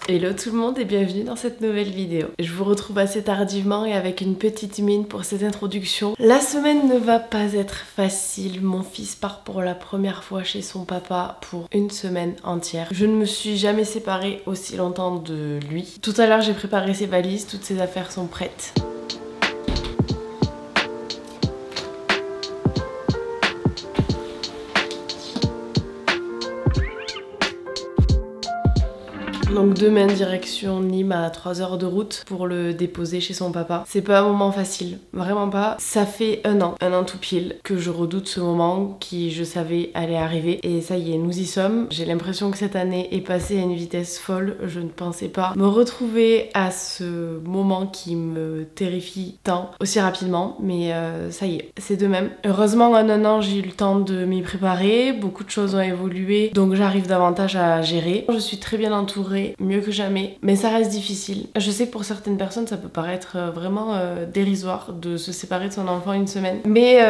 Hello tout le monde et bienvenue dans cette nouvelle vidéo. Je vous retrouve assez tardivement et avec une petite mine pour cette introduction. La semaine ne va pas être facile, mon fils part pour la première fois chez son papa pour une semaine entière. Je ne me suis jamais séparée aussi longtemps de lui. Tout à l'heure j'ai préparé ses valises, toutes ses affaires sont prêtes. Donc demain direction Nîmes à 3 heures de route pour le déposer chez son papa. C'est pas un moment facile, vraiment pas. Ça fait un an tout pile que je redoute ce moment qui je savais allait arriver et ça y est, nous y sommes. J'ai l'impression que cette année est passée à une vitesse folle. Je ne pensais pas me retrouver à ce moment qui me terrifie tant aussi rapidement, mais ça y est, c'est de même. Heureusement en un an j'ai eu le temps de m'y préparer, beaucoup de choses ont évolué donc j'arrive davantage à gérer. Je suis très bien entourée, mieux que jamais, mais ça reste difficile. Je sais que pour certaines personnes ça peut paraître vraiment dérisoire de se séparer de son enfant une semaine, mais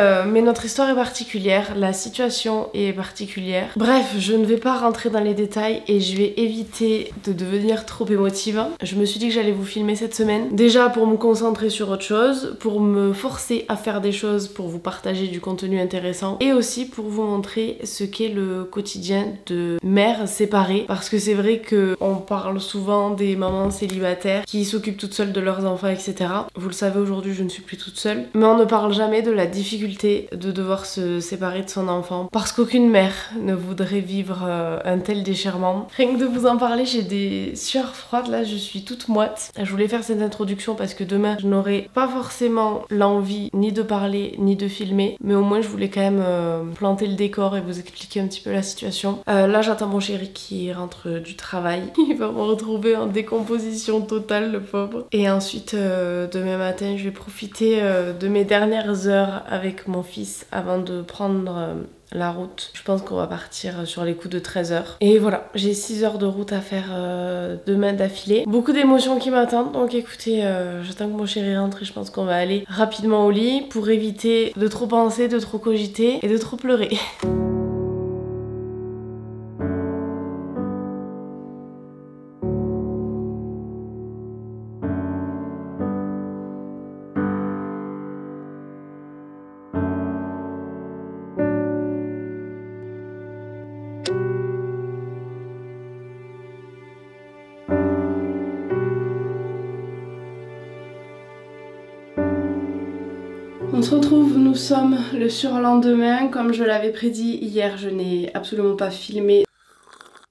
notre histoire est particulière, la situation est particulière. Bref, je ne vais pas rentrer dans les détails et je vais éviter de devenir trop émotive. Je me suis dit que j'allais vous filmer cette semaine, déjà pour me concentrer sur autre chose, pour me forcer à faire des choses pour vous partager du contenu intéressant et aussi pour vous montrer ce qu'est le quotidien de mère séparée, parce que c'est vrai que on parle souvent des mamans célibataires qui s'occupent toutes seules de leurs enfants, etc. Vous le savez, aujourd'hui je ne suis plus toute seule, mais on ne parle jamais de la difficulté de devoir se séparer de son enfant, parce qu'aucune mère ne voudrait vivre un tel déchirement. Rien que de vous en parler, j'ai des sueurs froides là, je suis toute moite. Je voulais faire cette introduction parce que demain je n'aurai pas forcément l'envie ni de parler ni de filmer, mais au moins je voulais quand même planter le décor et vous expliquer un petit peu la situation. Là j'attends mon chéri qui rentre du travail. Il va me retrouver en décomposition totale, le pauvre. Et ensuite, demain matin, je vais profiter de mes dernières heures avec mon fils avant de prendre la route. Je pense qu'on va partir sur les coups de 13 heures. Et voilà, j'ai 6 heures de route à faire demain d'affilée. Beaucoup d'émotions qui m'attendent, donc écoutez, j'attends que mon chéri rentre et je pense qu'on va aller rapidement au lit pour éviter de trop penser, de trop cogiter et de trop pleurer. On se retrouve, nous sommes le surlendemain. Comme je l'avais prédit hier, je n'ai absolument pas filmé.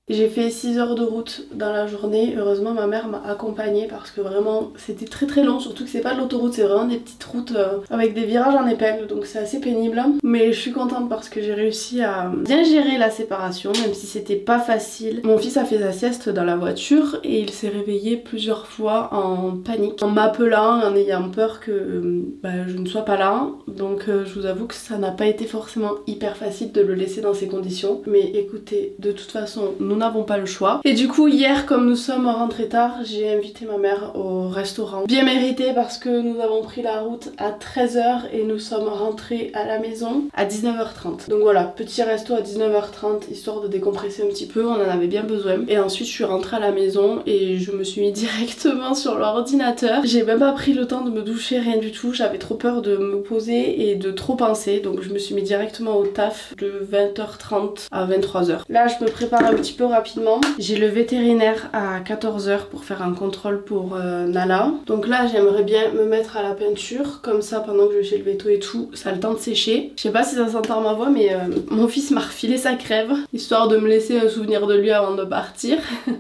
J'ai fait 6 heures de route dans la journée. Heureusement ma mère m'a accompagnée parce que vraiment c'était très long, surtout que c'est pas de l'autoroute, c'est vraiment des petites routes avec des virages en épingle, donc c'est assez pénible. Mais je suis contente parce que j'ai réussi à bien gérer la séparation, même si c'était pas facile. Mon fils a fait sa sieste dans la voiture et il s'est réveillé plusieurs fois en panique, en m'appelant, en ayant peur que je ne sois pas là. Donc je vous avoue que ça n'a pas été forcément hyper facile de le laisser dans ces conditions. Mais écoutez, de toute façon, nous n'avons pas le choix. Et du coup hier, comme nous sommes rentrés tard, j'ai invité ma mère au restaurant. Bien mérité parce que nous avons pris la route à 13 h et nous sommes rentrés à la maison à 19 h 30. Donc voilà, petit resto à 19 h 30 histoire de décompresser un petit peu, on en avait bien besoin. Et ensuite je suis rentrée à la maison et je me suis mis directement sur l'ordinateur. J'ai même pas pris le temps de me doucher, rien du tout. J'avais trop peur de me poser et de trop penser, donc je me suis mis directement au taf de 20 h 30 à 23 h. Là je me prépare un petit peu rapidement. J'ai le vétérinaire à 14 h pour faire un contrôle pour Nala. Donc là j'aimerais bien me mettre à la peinture, comme ça pendant que je vais chez le véto et tout, ça a le temps de sécher. Je sais pas si ça s'entend ma voix, mais mon fils m'a refilé sa crève, histoire de me laisser un souvenir de lui avant de partir.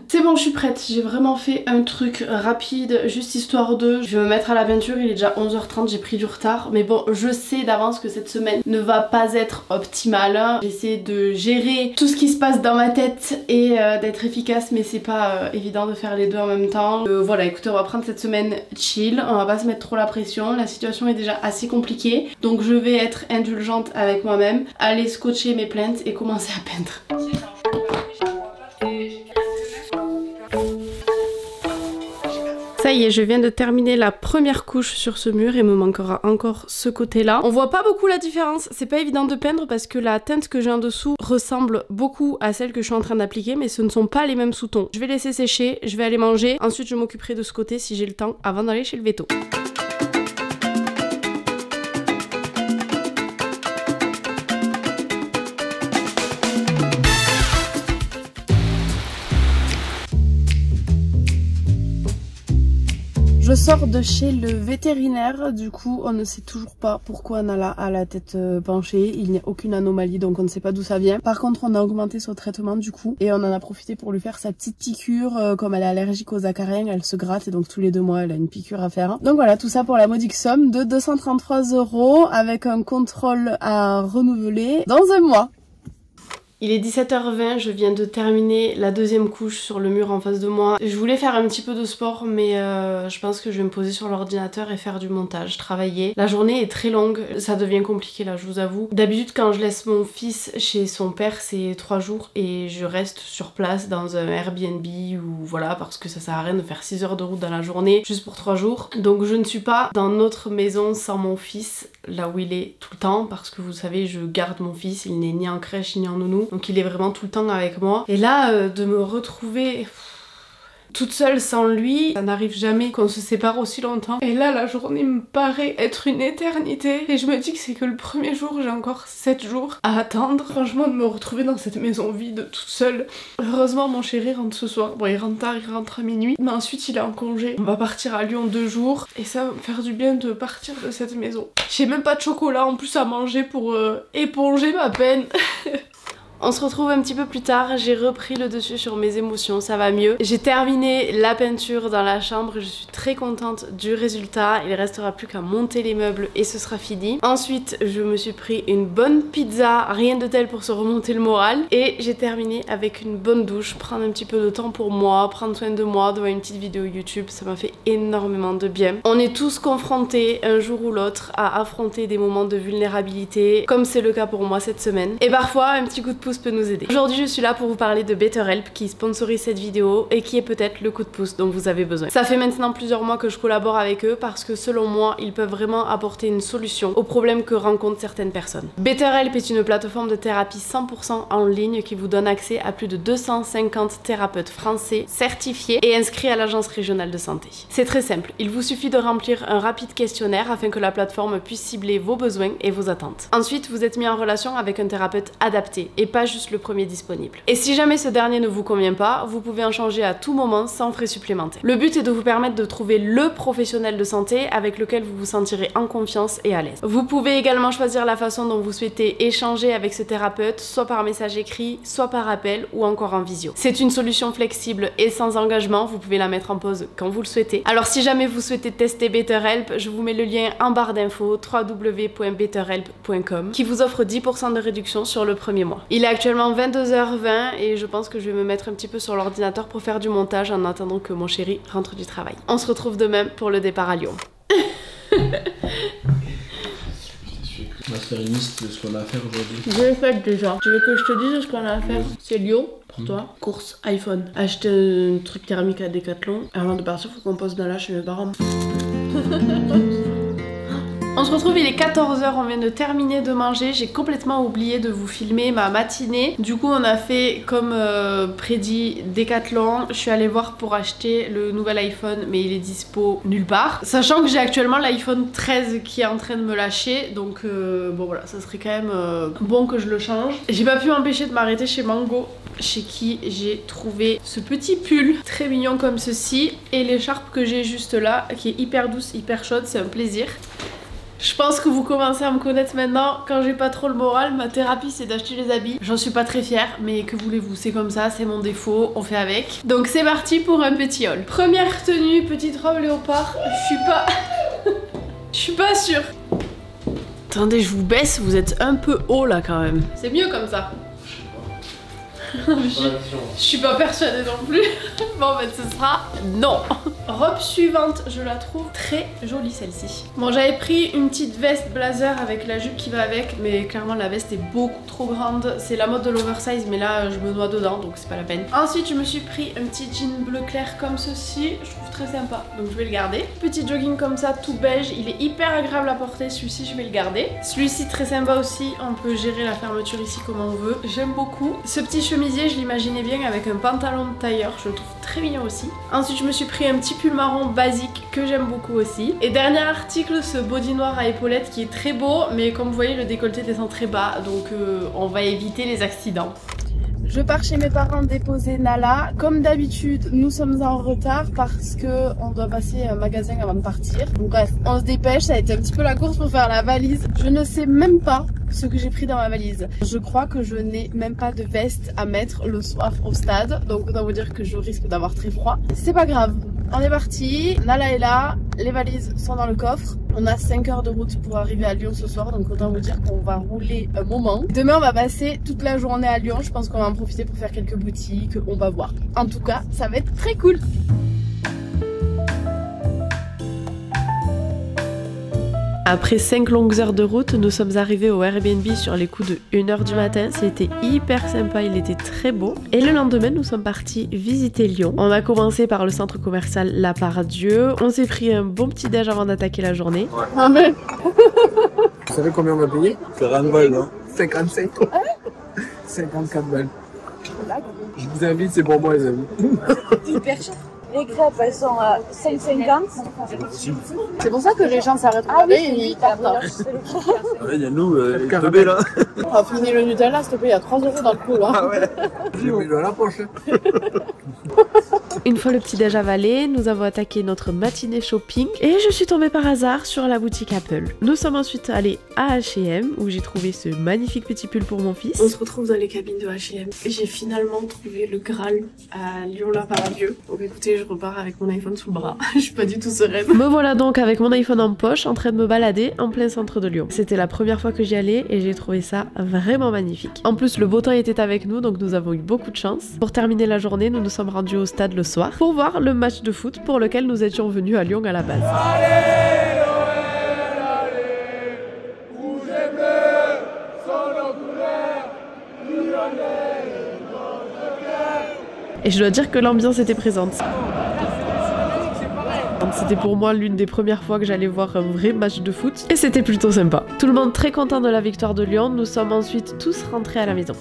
C'est bon, je suis prête, j'ai vraiment fait un truc rapide, juste histoire de... Je vais me mettre à la peinture, il est déjà 11 h 30, j'ai pris du retard, mais bon, je sais d'avance que cette semaine ne va pas être optimale. J'essaie de gérer tout ce qui se passe dans ma tête et d'être efficace, mais c'est pas évident de faire les deux en même temps. Voilà, écoutez, on va prendre cette semaine chill, on va pas se mettre trop la pression, la situation est déjà assez compliquée, donc je vais être indulgente avec moi-même, aller scotcher mes plaintes et commencer à peindre. Ça y est, je viens de terminer la première couche sur ce mur et il me manquera encore ce côté-là. On voit pas beaucoup la différence, c'est pas évident de peindre parce que la teinte que j'ai en dessous ressemble beaucoup à celle que je suis en train d'appliquer, mais ce ne sont pas les mêmes sous-tons. Je vais laisser sécher, je vais aller manger, ensuite je m'occuperai de ce côté si j'ai le temps avant d'aller chez le veto. Je sors de chez le vétérinaire, du coup on ne sait toujours pas pourquoi Nala a la tête penchée, il n'y a aucune anomalie donc on ne sait pas d'où ça vient. Par contre on a augmenté son traitement du coup et on en a profité pour lui faire sa petite piqûre, comme elle est allergique aux acariens, elle se gratte et donc tous les 2 mois elle a une piqûre à faire. Donc voilà, tout ça pour la modique somme de 233 € avec un contrôle à renouveler dans 1 mois. Il est 17h20, je viens de terminer la deuxième couche sur le mur en face de moi. Je voulais faire un petit peu de sport mais je pense que je vais me poser sur l'ordinateur et faire du montage, travailler. La journée est très longue, ça devient compliqué là je vous avoue. D'habitude quand je laisse mon fils chez son père c'est 3 jours et je reste sur place dans un Airbnb ou voilà parce que ça sert à rien de faire 6 heures de route dans la journée juste pour 3 jours. Donc je ne suis pas dans notre maison sans mon fils là où il est tout le temps parce que vous savez je garde mon fils, il n'est ni en crèche ni en nounou. Donc il est vraiment tout le temps avec moi. Et là, de me retrouver toute seule sans lui, ça n'arrive jamais qu'on se sépare aussi longtemps. Et là, la journée me paraît être une éternité. Et je me dis que c'est que le premier jour, j'ai encore 7 jours à attendre. Franchement, de me retrouver dans cette maison vide, toute seule. Heureusement, mon chéri rentre ce soir. Bon, il rentre tard, il rentre à minuit. Mais ensuite, il est en congé. On va partir à Lyon 2 jours. Et ça va me faire du bien de partir de cette maison. J'ai même pas de chocolat en plus à manger pour éponger ma peine. On se retrouve un petit peu plus tard, j'ai repris le dessus sur mes émotions, ça va mieux. J'ai terminé la peinture dans la chambre, je suis très contente du résultat. Il restera plus qu'à monter les meubles et ce sera fini. Ensuite, je me suis pris une bonne pizza, rien de tel pour se remonter le moral. Et j'ai terminé avec une bonne douche, prendre un petit peu de temps pour moi, prendre soin de moi, devant une petite vidéo YouTube, ça m'a fait énormément de bien. On est tous confrontés un jour ou l'autre à affronter des moments de vulnérabilité, comme c'est le cas pour moi cette semaine. Et parfois, un petit coup de pouce peut nous aider. Aujourd'hui je suis là pour vous parler de BetterHelp qui sponsorise cette vidéo et qui est peut-être le coup de pouce dont vous avez besoin. Ça fait maintenant plusieurs mois que je collabore avec eux parce que selon moi ils peuvent vraiment apporter une solution aux problèmes que rencontrent certaines personnes. BetterHelp est une plateforme de thérapie 100% en ligne qui vous donne accès à plus de 250 thérapeutes français certifiés et inscrits à l'agence régionale de santé. C'est très simple, il vous suffit de remplir un rapide questionnaire afin que la plateforme puisse cibler vos besoins et vos attentes. Ensuite vous êtes mis en relation avec un thérapeute adapté et pas juste le premier disponible. Et si jamais ce dernier ne vous convient pas, vous pouvez en changer à tout moment sans frais supplémentaires. Le but est de vous permettre de trouver le professionnel de santé avec lequel vous vous sentirez en confiance et à l'aise. Vous pouvez également choisir la façon dont vous souhaitez échanger avec ce thérapeute, soit par message écrit, soit par appel ou encore en visio. C'est une solution flexible et sans engagement, vous pouvez la mettre en pause quand vous le souhaitez. Alors si jamais vous souhaitez tester BetterHelp, je vous mets le lien en barre d'infos www.betterhelp.com qui vous offre 10% de réduction sur le premier mois. Il est actuellement 22h20 et je pense que je vais me mettre un petit peu sur l'ordinateur pour faire du montage en attendant que mon chéri rentre du travail. On se retrouve demain pour le départ à Lyon. On va se faire une liste de ce qu'on a à faire aujourd'hui. Je l'ai faite déjà. Tu veux que je te dise ce qu'on a à faire? C'est Lyon pour toi. Course iPhone. Acheter un truc thermique à Decathlon. Avant de partir, faut qu'on pose Nala chez mes parents. On se retrouve, il est 14h, on vient de terminer de manger. J'ai complètement oublié de vous filmer ma matinée. Du coup on a fait comme prédit Decathlon. Je suis allée voir pour acheter le nouvel iPhone mais il est dispo nulle part. Sachant que j'ai actuellement l'iPhone 13 qui est en train de me lâcher. Donc bon voilà, ça serait quand même bon que je le change. J'ai pas pu m'empêcher de m'arrêter chez Mango, chez qui j'ai trouvé ce petit pull très mignon comme ceci. Et l'écharpe que j'ai juste là qui est hyper douce, hyper chaude, c'est un plaisir. Je pense que vous commencez à me connaître maintenant. Quand j'ai pas trop le moral, ma thérapie c'est d'acheter les habits. J'en suis pas très fière, mais que voulez-vous, c'est comme ça, c'est mon défaut, on fait avec. Donc c'est parti pour un petit haul. Première tenue, petite robe léopard. Je suis pas sûre. Attendez, je vous baisse, vous êtes un peu haut là quand même. C'est mieux comme ça. Je suis pas persuadée non plus. Bon, en fait, ce sera non. Robe suivante, je la trouve très jolie celle-ci. Bon, j'avais pris une petite veste blazer avec la jupe qui va avec, mais clairement la veste est beaucoup trop grande. C'est la mode de l'oversize, mais là je me noie dedans, donc c'est pas la peine. Ensuite, je me suis pris un petit jean bleu clair comme ceci. Je trouve très sympa, donc je vais le garder. Petit jogging comme ça, tout beige. Il est hyper agréable à porter. Celui-ci, je vais le garder. Celui-ci, très sympa aussi. On peut gérer la fermeture ici comme on veut. J'aime beaucoup. Ce petit chemisier, je l'imaginais bien avec un pantalon de tailleur. Je le trouve très mignon aussi. Ensuite, je me suis pris un petit pull marron basique que j'aime beaucoup aussi. Et dernier article, ce body noir à épaulettes qui est très beau, mais comme vous voyez, le décolleté descend très bas, donc on va éviter les accidents. Je pars chez mes parents déposer Nala. Comme d'habitude, nous sommes en retard parce que on doit passer un magasin avant de partir. Donc bref, on se dépêche, ça a été un petit peu la course pour faire la valise. Je ne sais même pas ce que j'ai pris dans ma valise. Je crois que je n'ai même pas de veste à mettre le soir au stade. Donc autant vous dire que je risque d'avoir très froid. C'est pas grave. On est parti, Nala est là, les valises sont dans le coffre. On a 5 heures de route pour arriver à Lyon ce soir, donc autant vous dire qu'on va rouler un moment. Demain on va passer toute la journée à Lyon, je pense qu'on va en profiter pour faire quelques boutiques, on va voir. En tout cas, ça va être très cool. Après 5 longues heures de route, nous sommes arrivés au Airbnb sur les coups de 1h du matin. C'était hyper sympa, il était très beau. Et le lendemain, nous sommes partis visiter Lyon. On a commencé par le centre commercial La Part-Dieu. On s'est pris un bon petit déj avant d'attaquer la journée. Ouais. Amen. Vous savez combien on va payer? 40 balles, non? 55. 54 balles. Je vous invite, c'est pour moi les amis. Hyper cher. Les crêpes, elles sont à 5,50. C'est pour ça que les gens s'arrêtent pour aller et ils partent. Il y a nous, les teubés là. On va finir le Nutella, s'il te plaît, il y a 3 € dans le coup là. Ah ouais. J'ai mis dans la poche. Une fois le petit déj avalé, nous avons attaqué notre matinée shopping et je suis tombée par hasard sur la boutique Apple. Nous sommes ensuite allés à H&M où j'ai trouvé ce magnifique petit pull pour mon fils. On se retrouve dans les cabines de H&M et j'ai finalement trouvé le Graal à Lyon-La Part-Dieu. Donc écoutez, je repars avec mon iPhone sous le bras. Je suis pas du tout sereine. Me voilà donc avec mon iPhone en poche en train de me balader en plein centre de Lyon. C'était la première fois que j'y allais et j'ai trouvé ça vraiment magnifique. En plus, le beau temps était avec nous, donc nous avons eu beaucoup de chance. Pour terminer la journée, nous nous sommes rendus au stade le soir pour voir le match de foot pour lequel nous étions venus à Lyon à la base. Et je dois dire que l'ambiance était présente. C'était pour moi l'une des premières fois que j'allais voir un vrai match de foot et c'était plutôt sympa. Tout le monde très content de la victoire de Lyon, nous sommes ensuite tous rentrés à la maison.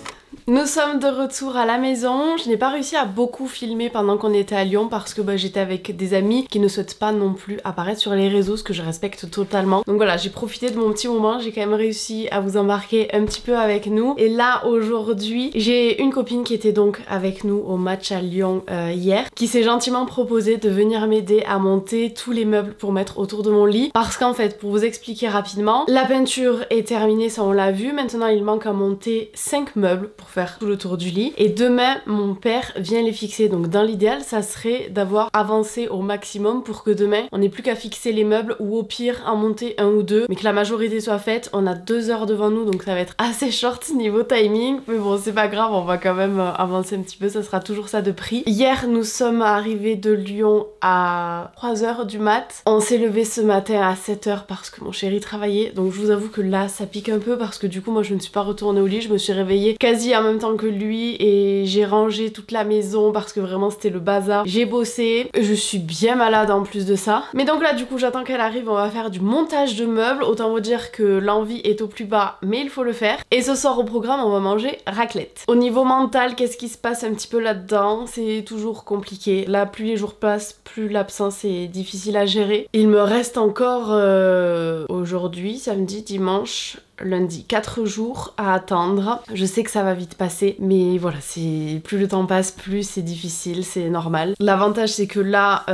Nous sommes de retour à la maison. Je n'ai pas réussi à beaucoup filmer pendant qu'on était à Lyon parce que j'étais avec des amis qui ne souhaitent pas non plus apparaître sur les réseaux, ce que je respecte totalement. Donc voilà, j'ai profité de mon petit moment, j'ai quand même réussi à vous embarquer un petit peu avec nous. Et là aujourd'hui, j'ai une copine qui était donc avec nous au match à Lyon hier, qui s'est gentiment proposé de venir m'aider à monter tous les meubles pour mettre autour de mon lit. Parce qu'en fait, pour vous expliquer rapidement, la peinture est terminée, ça on l'a vu. Maintenant il manque à monter 5 meubles pour faire tout le tour du lit et demain mon père vient les fixer, donc dans l'idéal ça serait d'avoir avancé au maximum pour que demain on n'ait plus qu'à fixer les meubles ou au pire en monter un ou deux mais que la majorité soit faite. On a 2 heures devant nous donc ça va être assez short niveau timing mais bon c'est pas grave, on va quand même avancer un petit peu, ça sera toujours ça de prix. Hier nous sommes arrivés de Lyon à 3h du mat, on s'est levé ce matin à 7h parce que mon chéri travaillait, donc je vous avoue que là ça pique un peu parce que du coup moi je ne suis pas retournée au lit, je me suis réveillée quasi en même temps que lui et j'ai rangé toute la maison parce que vraiment c'était le bazar. J'ai bossé, je suis bien malade en plus de ça. Mais donc là du coup j'attends qu'elle arrive, on va faire du montage de meubles. Autant vous dire que l'envie est au plus bas mais il faut le faire. Et ce soir au programme on va manger raclette. Au niveau mental, qu'est-ce qui se passe un petit peu là-dedans? C'est toujours compliqué. Là plus les jours passent, plus l'absence est difficile à gérer. Il me reste encore aujourd'hui, samedi, dimanche, lundi, 4 jours à attendre. Je sais que ça va vite passer, mais voilà, c'est plus le temps passe, plus c'est difficile, c'est normal. L'avantage c'est que là,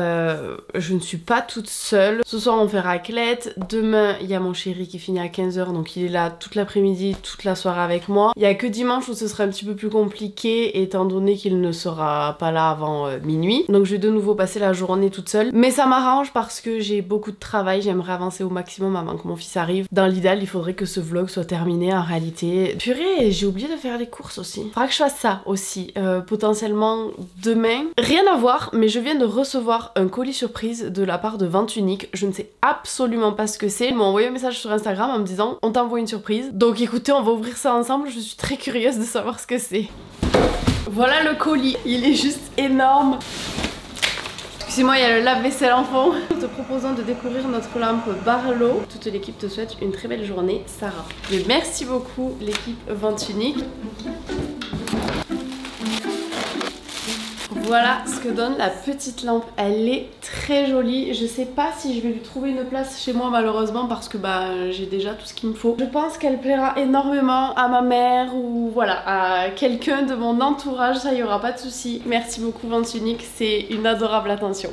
je ne suis pas toute seule. Ce soir on fait raclette, demain il y a mon chéri qui finit à 15h, donc il est là toute l'après-midi, toute la soirée avec moi. Il y a que dimanche où ce sera un petit peu plus compliqué, étant donné qu'il ne sera pas là avant minuit. Donc je vais de nouveau passer la journée toute seule. Mais ça m'arrange parce que j'ai beaucoup de travail, j'aimerais avancer au maximum avant que mon fils arrive. Dans l'idéal, il faudrait que ce vlog soit terminé en réalité. Purée, j'ai oublié de faire les courses aussi. Faudra que je fasse ça aussi, potentiellement demain. Rien à voir, mais je viens de recevoir un colis surprise de la part de Vente Unique. Je ne sais absolument pas ce que c'est. Ils m'ont envoyé un message sur Instagram en me disant on t'envoie une surprise. Donc écoutez, on va ouvrir ça ensemble. Je suis très curieuse de savoir ce que c'est. Voilà le colis, il est juste énorme. Excusez-moi, il y a le lave-vaisselle en fond. Nous te proposons de découvrir notre lampe Barlow. Toute l'équipe te souhaite une très belle journée, Sarah. Et merci beaucoup l'équipe Vente Unique. Voilà ce que donne la petite lampe, elle est très jolie. Je sais pas si je vais lui trouver une place chez moi malheureusement parce que bah j'ai déjà tout ce qu'il me faut. Je pense qu'elle plaira énormément à ma mère ou voilà à quelqu'un de mon entourage, ça y aura pas de souci. Merci beaucoup Vente Unique, c'est une adorable attention.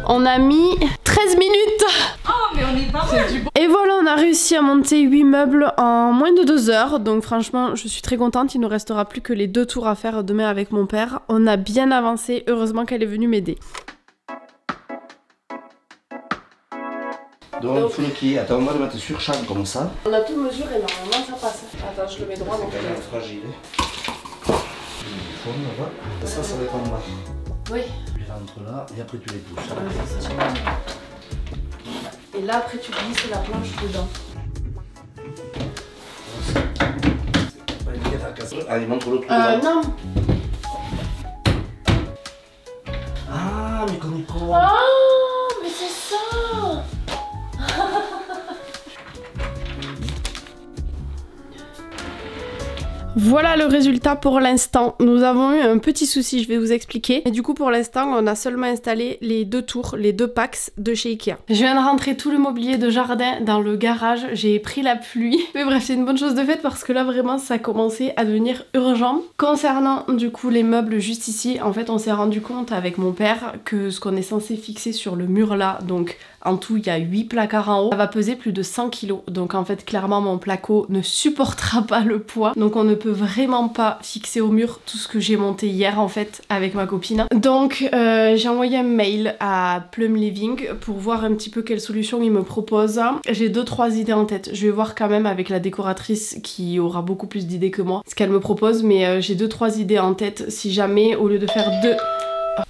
On a mis 13 minutes. Oh mais on est pas mal. Et voilà, on a réussi à monter 8 meubles en moins de 2 heures. Donc franchement, je suis très contente. Il ne nous restera plus que les 2 tours à faire demain avec mon père. On a bien avancé. Heureusement qu'elle est venue m'aider. Donc, full qui attends, moi de mettre sur chaque comme ça. On a tout mesuré, normalement ça passe. Attends, je le mets droit. C'est quand même fragile. Ça, ça va être en bas. Oui. Tu les rentres là et après tu les pousses. Et là après tu glisses la planche dedans. Allez, montre l'autre. Non. Ah, mais qu'on est con. Ah, mais c'est ça. Voilà le résultat pour l'instant. Nous avons eu un petit souci, je vais vous expliquer. Et du coup pour l'instant on a seulement installé les 2 tours, les 2 packs de chez Ikea. Je viens de rentrer tout le mobilier de jardin dans le garage, j'ai pris la pluie. Mais bref, c'est une bonne chose de faite parce que là vraiment ça a commencé à devenir urgent. Concernant du coup les meubles juste ici, en fait on s'est rendu compte avec mon père que ce qu'on est censé fixer sur le mur là, donc en tout il y a 8 placards en haut, ça va peser plus de 100 kg. Donc en fait clairement mon placo ne supportera pas le poids. Donc on ne peut vraiment pas fixer au mur tout ce que j'ai monté hier en fait avec ma copine. Donc j'ai envoyé un mail à Plum Living pour voir un petit peu quelle solution ils me proposent. J'ai 2-3 idées en tête. Je vais voir quand même avec la décoratrice qui aura beaucoup plus d'idées que moi ce qu'elle me propose, mais j'ai 2-3 idées en tête si jamais au lieu de faire 2...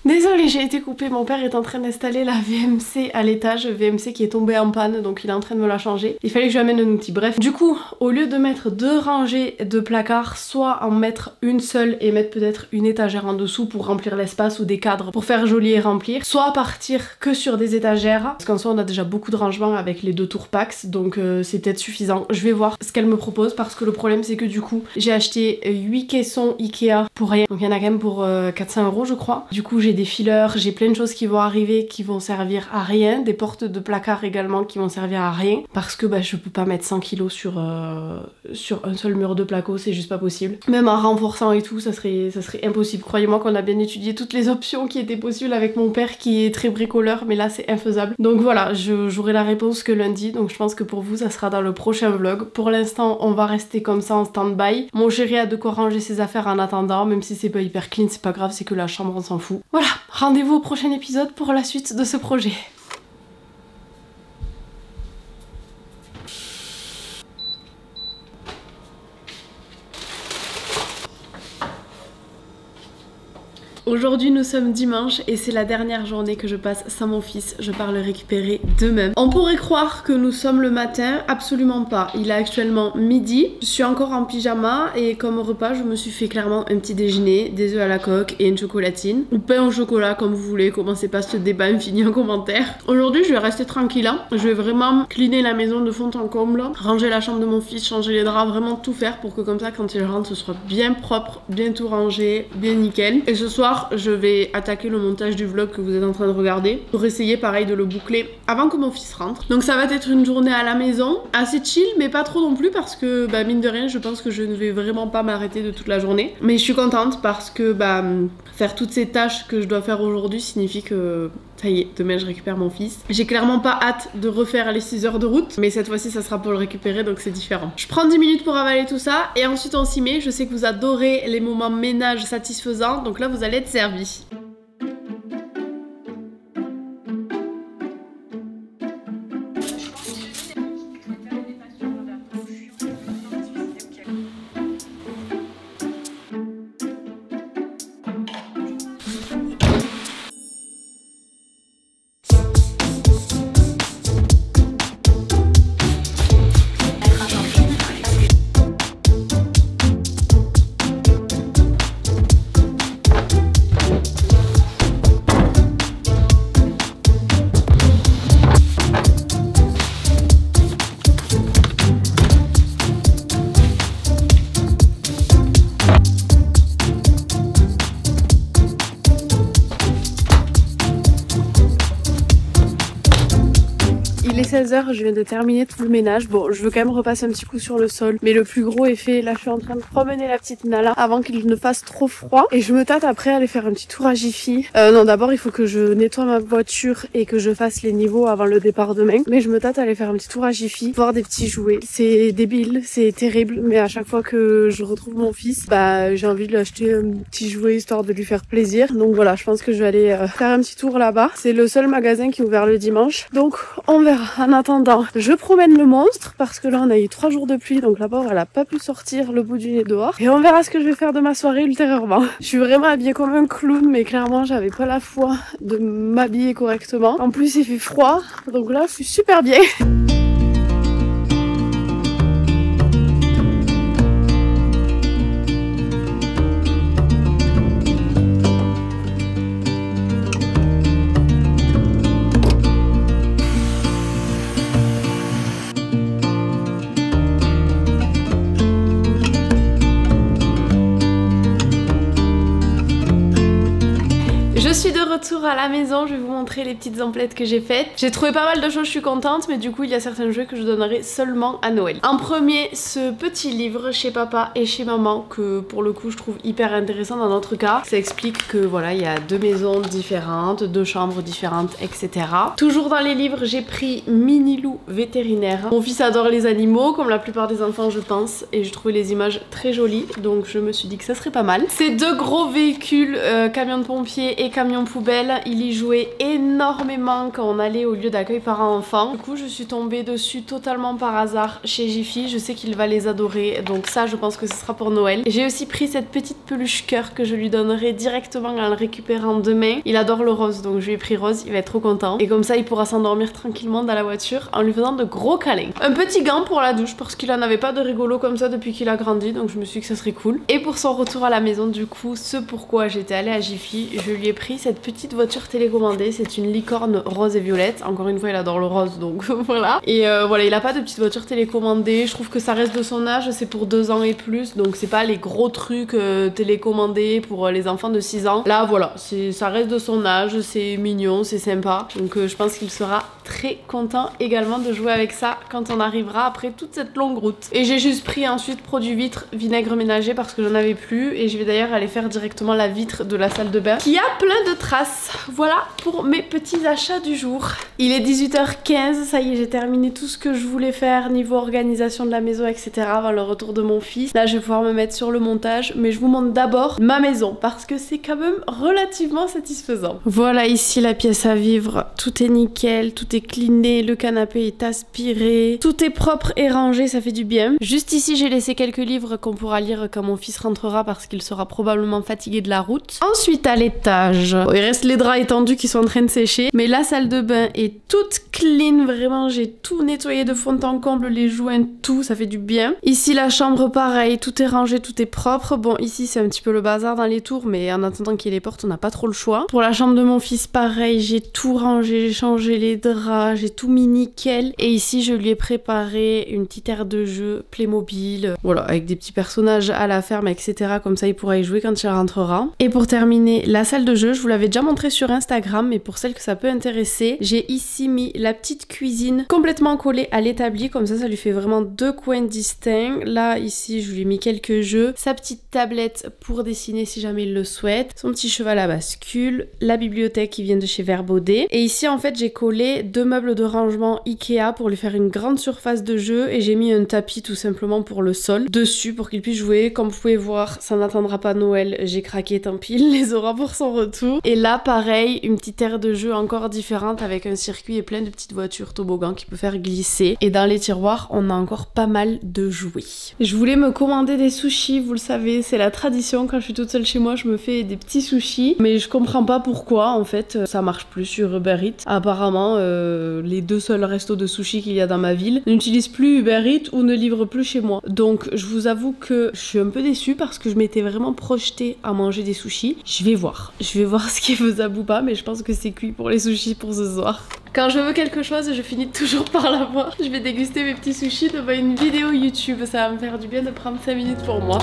Désolée, j'ai été coupée, mon père est en train d'installer la VMC à l'étage, VMC qui est tombée en panne, donc il est en train de me la changer. Il fallait que je lui amène un outil. Bref, du coup, au lieu de mettre 2 rangées de placards, soit en mettre une seule et mettre peut-être une étagère en dessous pour remplir l'espace ou des cadres pour faire joli et remplir, soit partir que sur des étagères, parce qu'en soi on a déjà beaucoup de rangements avec les 2 tours Pax, donc c'est peut-être suffisant. Je vais voir ce qu'elle me propose parce que le problème c'est que du coup, j'ai acheté 8 caissons Ikea pour rien, donc il y en a quand même pour 400 € je crois. Du coup, j'ai des fileurs, j'ai plein de choses qui vont arriver qui vont servir à rien, des portes de placard également qui vont servir à rien parce que bah, je peux pas mettre 100 kg sur un seul mur de placo, c'est juste pas possible. Même en renforçant et tout, ça serait impossible. Croyez-moi qu'on a bien étudié toutes les options qui étaient possibles avec mon père qui est très bricoleur, mais là c'est infaisable. Donc voilà, j'aurai la réponse que lundi, donc je pense que pour vous ça sera dans le prochain vlog. Pour l'instant on va rester comme ça en stand-by. Mon chéri a de quoi ranger ses affaires en attendant, même si c'est pas hyper clean, c'est pas grave, c'est que la chambre on s'en fout. Voilà, rendez-vous au prochain épisode pour la suite de ce projet. Aujourd'hui nous sommes dimanche et c'est la dernière journée que je passe sans mon fils, je pars le récupérer demain. On pourrait croire que nous sommes le matin, absolument pas. Il est actuellement midi, je suis encore en pyjama et comme repas je me suis fait clairement un petit déjeuner, des œufs à la coque et une chocolatine. Ou pain au chocolat comme vous voulez, commencez pas ce débat infini en commentaire. Aujourd'hui je vais rester tranquille, hein. Je vais vraiment cleaner la maison de fond en comble, ranger la chambre de mon fils, changer les draps, vraiment tout faire pour que comme ça quand il rentre ce soit bien propre, bien tout rangé, bien nickel. Et ce soir soir, je vais attaquer le montage du vlog que vous êtes en train de regarder pour essayer pareil de le boucler avant que mon fils rentre. Donc ça va être une journée à la maison, assez chill mais pas trop non plus parce que bah, mine de rien je pense que je ne vais vraiment pas m'arrêter de toute la journée. Mais je suis contente parce que bah, faire toutes ces tâches que je dois faire aujourd'hui signifie que ça y est, demain je récupère mon fils. J'ai clairement pas hâte de refaire les 6 heures de route, mais cette fois-ci ça sera pour le récupérer donc c'est différent. Je prends 10 minutes pour avaler tout ça et ensuite on s'y met. Je sais que vous adorez les moments ménage satisfaisants, donc là vous allez être servis. Il est 16h, je viens de terminer tout le ménage. Bon, je veux quand même repasser un petit coup sur le sol, mais le plus gros est fait. Là, je suis en train de promener la petite Nala avant qu'il ne fasse trop froid. Et je me tâte après à aller faire un petit tour à Jiffy. Non, d'abord, il faut que je nettoie ma voiture et que je fasse les niveaux avant le départ demain. Mais je me tâte à aller faire un petit tour à Jiffy, voir des petits jouets. C'est débile, c'est terrible, mais à chaque fois que je retrouve mon fils, bah, j'ai envie de lui acheter un petit jouet histoire de lui faire plaisir. Donc voilà, je pense que je vais aller faire un petit tour là-bas. C'est le seul magasin qui est ouvert le dimanche. Donc, on verra. En attendant, je promène le monstre parce que là on a eu 3 jours de pluie, donc la pauvre elle a pas pu sortir le bout du nez dehors. Et on verra ce que je vais faire de ma soirée ultérieurement. Je suis vraiment habillée comme un clown, mais clairement j'avais pas la foi de m'habiller correctement. En plus il fait froid, donc là je suis super bien. Je suis de retour à la maison, je vais vous montrer les petites emplettes que j'ai faites. J'ai trouvé pas mal de choses, je suis contente, mais du coup il y a certains jeux que je donnerai seulement à Noël. En premier, ce petit livre chez papa et chez maman que pour le coup je trouve hyper intéressant dans notre cas. Ça explique que voilà, il y a 2 maisons différentes, 2 chambres différentes, etc. Toujours dans les livres, j'ai pris Mini Lou vétérinaire. Mon fils adore les animaux, comme la plupart des enfants je pense, et je trouvais les images très jolies, donc je me suis dit que ça serait pas mal. Ces 2 gros véhicules, camion de pompiers et camion poubelle, il y jouait énormément quand on allait au lieu d'accueil parents-enfants. Du coup je suis tombée dessus totalement par hasard chez Jiffy, je sais qu'il va les adorer, donc ça je pense que ce sera pour Noël. J'ai aussi pris cette petite peluche cœur que je lui donnerai directement en le récupérant demain. Il adore le rose, donc je lui ai pris rose, il va être trop content. Et comme ça il pourra s'endormir tranquillement dans la voiture en lui faisant de gros câlins. Un petit gant pour la douche parce qu'il en avait pas de rigolo comme ça depuis qu'il a grandi, donc je me suis dit que ça serait cool. Et pour son retour à la maison du coup, ce pourquoi j'étais allée à Jiffy, je lui ai pris cette petite voiture télécommandée, c'est une licorne rose et violette. Encore une fois il adore le rose, donc voilà. Et voilà, il a pas de petite voiture télécommandée, je trouve que ça reste de son âge, c'est pour 2 ans et plus, donc c'est pas les gros trucs télécommandés pour les enfants de 6 ans. Là voilà, ça reste de son âge, c'est mignon, c'est sympa, donc je pense qu'il sera très content également de jouer avec ça quand on arrivera après toute cette longue route. Et j'ai juste pris ensuite produit vitre, vinaigre ménager parce que j'en avais plus, et je vais d'ailleurs aller faire directement la vitre de la salle de bain qui a plein de traces. Voilà pour mes petits achats du jour. Il est 18h15, ça y est, j'ai terminé tout ce que je voulais faire niveau organisation de la maison, etc. avant le retour de mon fils. Là, je vais pouvoir me mettre sur le montage, mais je vous montre d'abord ma maison parce que c'est quand même relativement satisfaisant. Voilà ici la pièce à vivre, tout est nickel, tout est cleané, le canapé est aspiré, tout est propre et rangé, ça fait du bien. Juste ici, j'ai laissé quelques livres qu'on pourra lire quand mon fils rentrera parce qu'il sera probablement fatigué de la route. Ensuite, à l'étage, il reste les les draps étendus qui sont en train de sécher. Mais la salle de bain est toute clean, vraiment j'ai tout nettoyé de fond en comble, les joints, tout, ça fait du bien. Ici la chambre pareil, tout est rangé, tout est propre. Bon ici c'est un petit peu le bazar dans les tours, mais en attendant qu'il y ait les portes on n'a pas trop le choix. Pour la chambre de mon fils pareil, j'ai tout rangé, j'ai changé les draps, j'ai tout mis nickel. Et ici je lui ai préparé une petite aire de jeu Playmobil, voilà, avec des petits personnages à la ferme, etc. Comme ça il pourra y jouer quand il rentrera. Et pour terminer, la salle de jeu, je vous l'avais déjà montré sur Instagram, mais pour celles que ça peut intéresser, j'ai ici mis la petite cuisine complètement collée à l'établi, comme ça lui fait vraiment deux coins distincts. Là ici je lui ai mis quelques jeux, sa petite tablette pour dessiner si jamais il le souhaite, son petit cheval à bascule, la bibliothèque qui vient de chez Verbaudet. Et ici en fait j'ai collé deux meubles de rangement Ikea pour lui faire une grande surface de jeu, et j'ai mis un tapis tout simplement pour le sol dessus pour qu'il puisse jouer. Comme vous pouvez voir, ça n'attendra pas Noël, j'ai craqué, tant pis, il les aura pour son retour. Et là pareil, une petite aire de jeu encore différente avec un circuit et plein de petites voitures toboggans qui peut faire glisser. Et dans les tiroirs on a encore pas mal de jouets. Je voulais me commander des sushis, vous le savez, c'est la tradition, quand je suis toute seule chez moi je me fais des petits sushis, mais je comprends pas pourquoi en fait ça marche plus sur Uber Eats. Apparemment les deux seuls restos de sushis qu'il y a dans ma ville n'utilisent plus Uber Eats ou ne livrent plus chez moi. Donc je vous avoue que je suis un peu déçue parce que je m'étais vraiment projetée à manger des sushis. Je vais voir ce qui est faisable ou pas, mais je pense que c'est cuit pour les sushis pour ce soir. Quand je veux quelque chose, je finis toujours par l'avoir. Je vais déguster mes petits sushis devant une vidéo YouTube, ça va me faire du bien de prendre 5 minutes pour moi.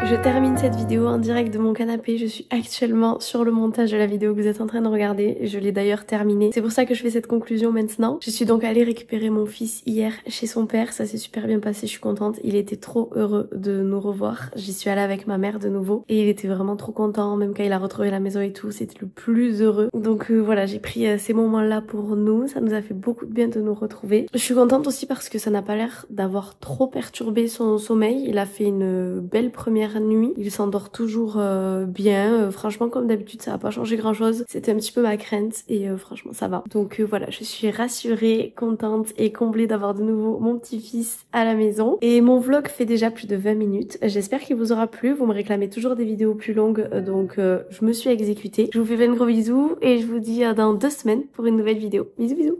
Je termine cette vidéo en direct de mon canapé. Je suis actuellement sur le montage de la vidéo que vous êtes en train de regarder. Je l'ai d'ailleurs terminée. C'est pour ça que je fais cette conclusion maintenant. Je suis donc allée récupérer mon fils hier chez son père. Ça s'est super bien passé, je suis contente. Il était trop heureux de nous revoir. J'y suis allée avec ma mère de nouveau. Et il était vraiment trop content. Même quand il a retrouvé la maison et tout, c'était le plus heureux. Donc voilà, j'ai pris ces moments-là pour nous. Ça nous a fait beaucoup de bien de nous retrouver. Je suis contente aussi parce que ça n'a pas l'air d'avoir trop perturbé son sommeil. Il a fait une belle première nuit, il s'endort toujours bien, franchement comme d'habitude ça n'a pas changé grand chose, c'était un petit peu ma crainte et franchement ça va. Donc voilà, je suis rassurée, contente et comblée d'avoir de nouveau mon petit-fils à la maison. Et mon vlog fait déjà plus de 20 minutes, j'espère qu'il vous aura plu, vous me réclamez toujours des vidéos plus longues donc je me suis exécutée. Je vous fais plein de gros bisous et je vous dis à dans 2 semaines pour une nouvelle vidéo. Bisous bisous.